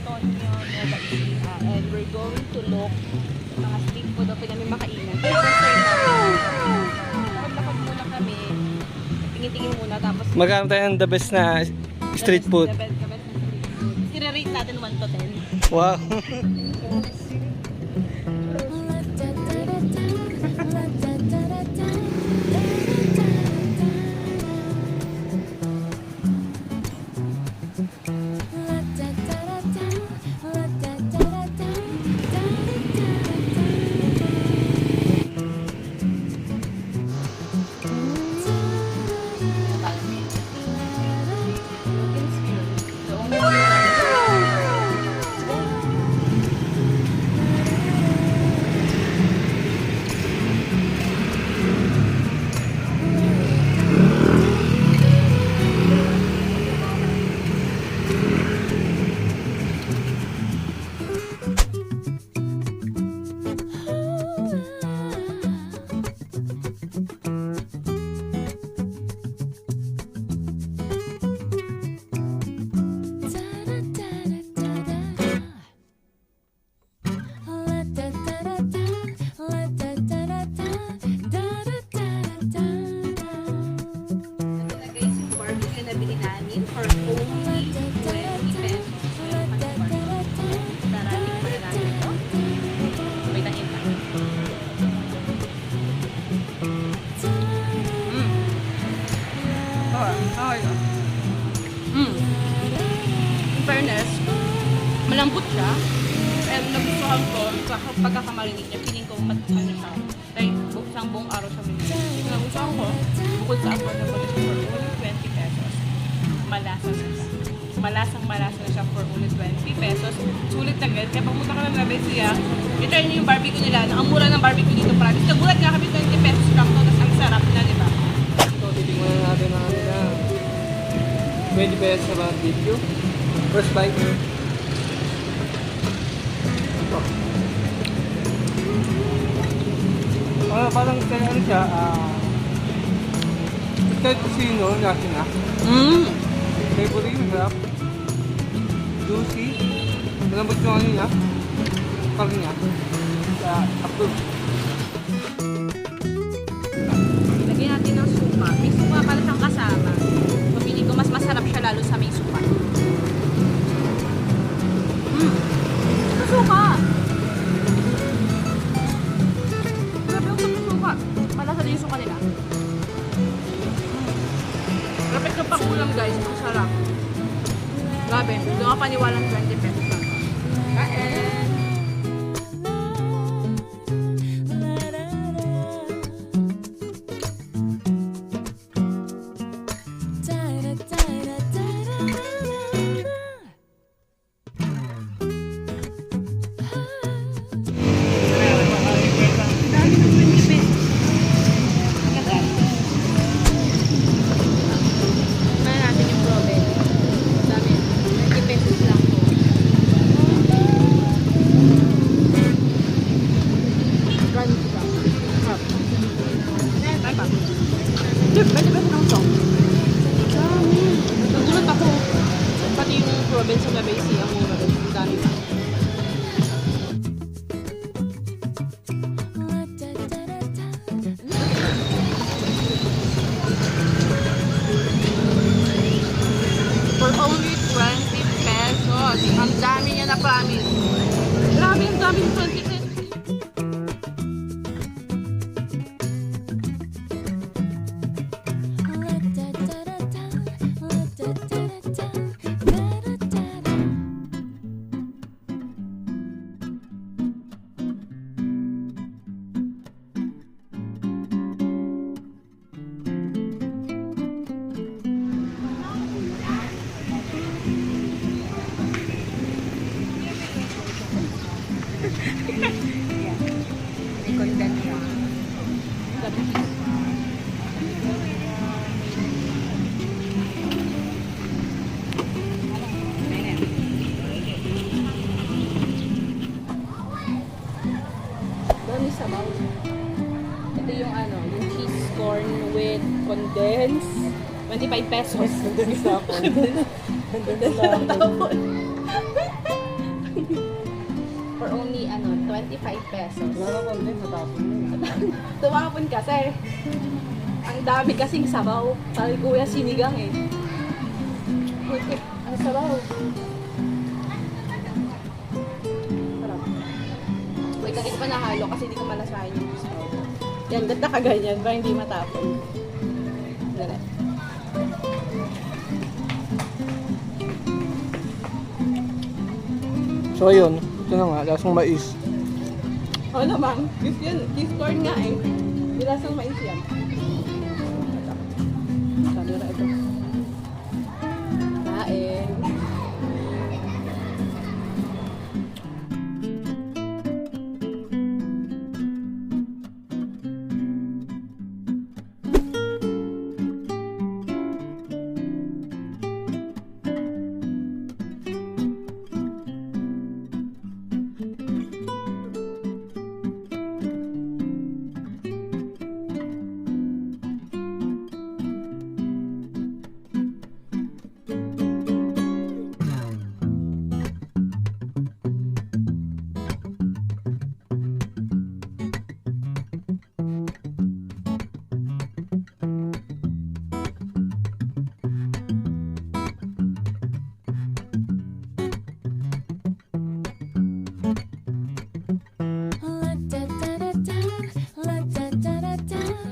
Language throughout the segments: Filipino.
Antonio, Nueva Ecija. And we're going to look sa mga street food na pwede makainan. Pero first time namin. Lakad-lakad muna kami. Tingin-tingin muna. Tapos Magkano tayo ang the best na street food? the best na street food. I-rate natin 1 to 10. Wow. Fairness, malambot siya. And nagustuhan ko, pagkakamarinate niya, feeling ko ano siya. Like, isang buong araw siya minute. Nagustuhan ko, bukod sa affordable siya for only 20 pesos. Malasa na siya. Malasang-malasa na siya for only 20 pesos. Sulit na guys. Kaya pag punta ka ng Nueva Ecija, i-try niyo yung barbecue nila. Ang mura ng barbecue dito, promise. Nagulat nga kami 20 pesos lang to, tapos ang sarap na, di ba? So, titingnan natin ang ano na 20 pesos na barbecue. First bite. Parang kaya ano siya, kahit kusino, natin na. Favorite yung harap. Juicy. Malambot yung ano niya. Parang niya. Approve. Lagyan natin ng suka. May suka pala siyang kasama. Pabili ko, mas masarap siya lalo sa may suka. Suka! Grabe yung suka. Malasa din yung suka nila. Grabe ka pang ulam guys. Ang sarap. Grabe. Hindi ka paniwalang 20 pesos lang. Kain! Nagulat ako. Pati yung province sa Nueva Ecija, ang mura doon. Ang dami pa. For only 20 pesos. Ang dami niya na promise. Grabe, ang dami ng 20 pesos. May content siya. Dami sabaw. Ito yung ano, yung cheese corn with condensed. 25 pesos. Condensed tapon. Condensed tapon. pesos. Wala ko din, matapon na yun. Tumapon kasi. Ang dami kasing sabaw. Sabi kuya sinigang eh. Wait, ang sabaw. Sarap. Wait, hindi ko pa nahalo kasi hindi ko malasahin yung sabaw. Yan, ganda ka ganyan para hindi matapon. Dali. So ayun, ito na nga, lasang mais. Oo naman. Kiss yun. Kiss corn nga eh. Bilasang mais yan. Camera ito. Kain.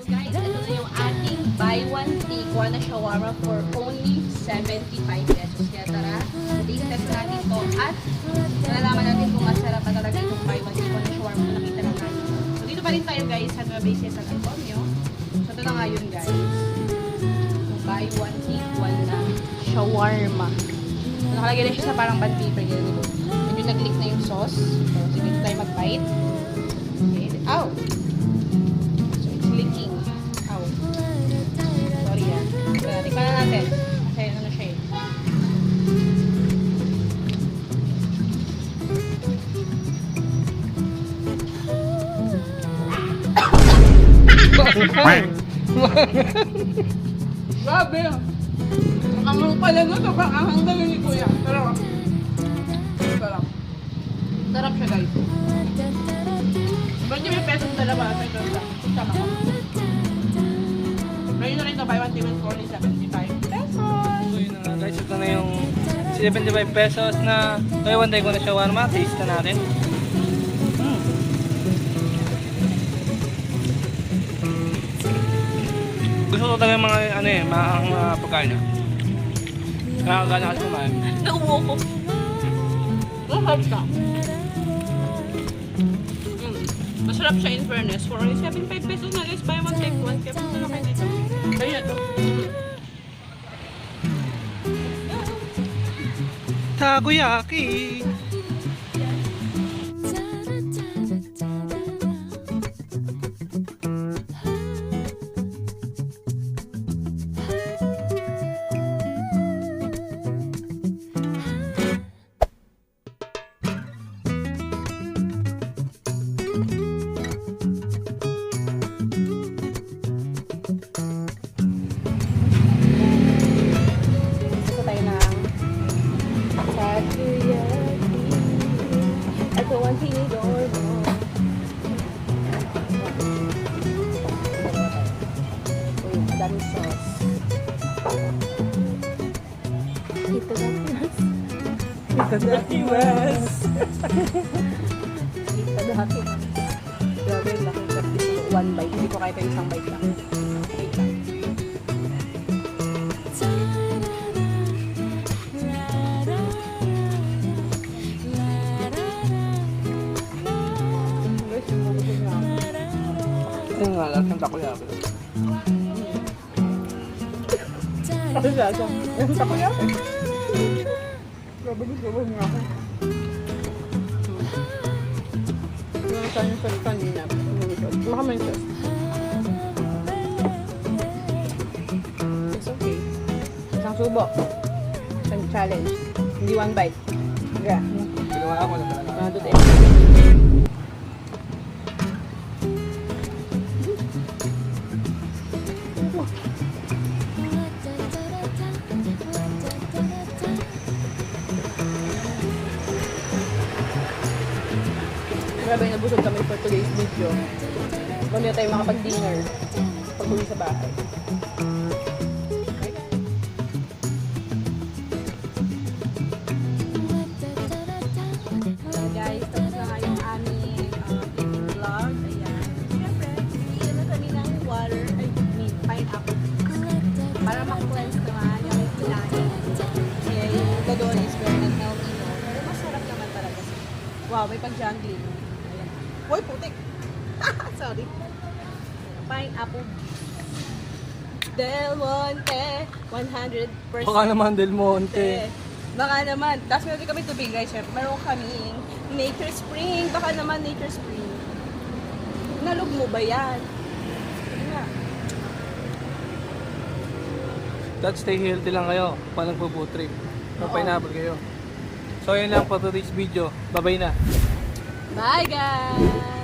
Guys, ito na yung ating buy one take one na shawarma for only 75 pesos. Kaya tara, taste test natin to at nalalaman natin kung masarap na talaga itong buy one take one na shawarma na nakita lang natin. So dito pa rin tayo guys sa Nueva Ecija, San Antonio. So ito na nga yun guys. Yung buy one take one na shawarma. So, nakalagay na siya sa parang band paper. Ganyan. Medyo nag-leak na yung sauce. So sige tayo mag-bite. Okay. Ow! Leaking. Ow. Sorry yan. Kaya, tikman na natin. Kasi ano siya eh. Grabe. Ang amang pala no, sobrang ahang galing ni Kuya. Sarap. Sarap. Sarap siya guys. 20 pesos dalawa sa ito lang. Tama ko. Ngayon na rin ito, buy one take one for only 75 pesos. So yun na nga guys, ito na yung 75 pesos na buy one take one na shawarma. Taste na natin. Gusto ko talaga yung mga ano eh, mga pagkain na. Nakakagana kasi kumain. Nauwo ko. Masarap siya. Masarap siya in fairness. For only 75 pesos na guys, buy one take one. Kaya punta na kayo dito. Kaya na ito. Takoyaki! Gusto tayo ng takoyaki. Ito ang tinidor mo. Uy, dami sauce. Itadakimasu. Itadakimasu. Itadakimasu. Grabe, laki kasi one bite. Hindi ko kaya ito isang bite lang. Wait lang. Guys, yung bubusog na ako. Ito nga lang, ang takoyaki. Kasi lasa. Yung takoyaki. Grabe, gusto ko nga ako. Yung saan yung sauce kanina. Baka may sauce. It's okay. Isang subo. Isang challenge. Hindi one bite. Yeah. Ginawa ako na talaga. Ano to Grabe, nabusog kami for today's video. Kung tayo makapag-dinner pag uwi sa bahay. Okay guys, tapos na nga yung aming vlog. Ayan. Siyempre, iinom na kami ng water, pineapple. Para mag-cleanse naman yung may kinain. Kaya yung gagawin is very unhealthy, no? Pero masarap naman talaga siya. Wow, may pag-jungling. Ayan. Hoy, putik! Sorry. Pineapple. Del Monte, 100%. Baka naman Del Monte. Baka naman. Tapos meron din kami tubig, guys. Syempre, meron kaming Nature Spring. Baka naman Nature Spring. Nalog mo ba yan? Sige nga. Dad, stay healthy lang kayo. Palang po trip. Oo. Pineapple kayo. So, yun lang for today's video. Bye-bye na. Bye, guys!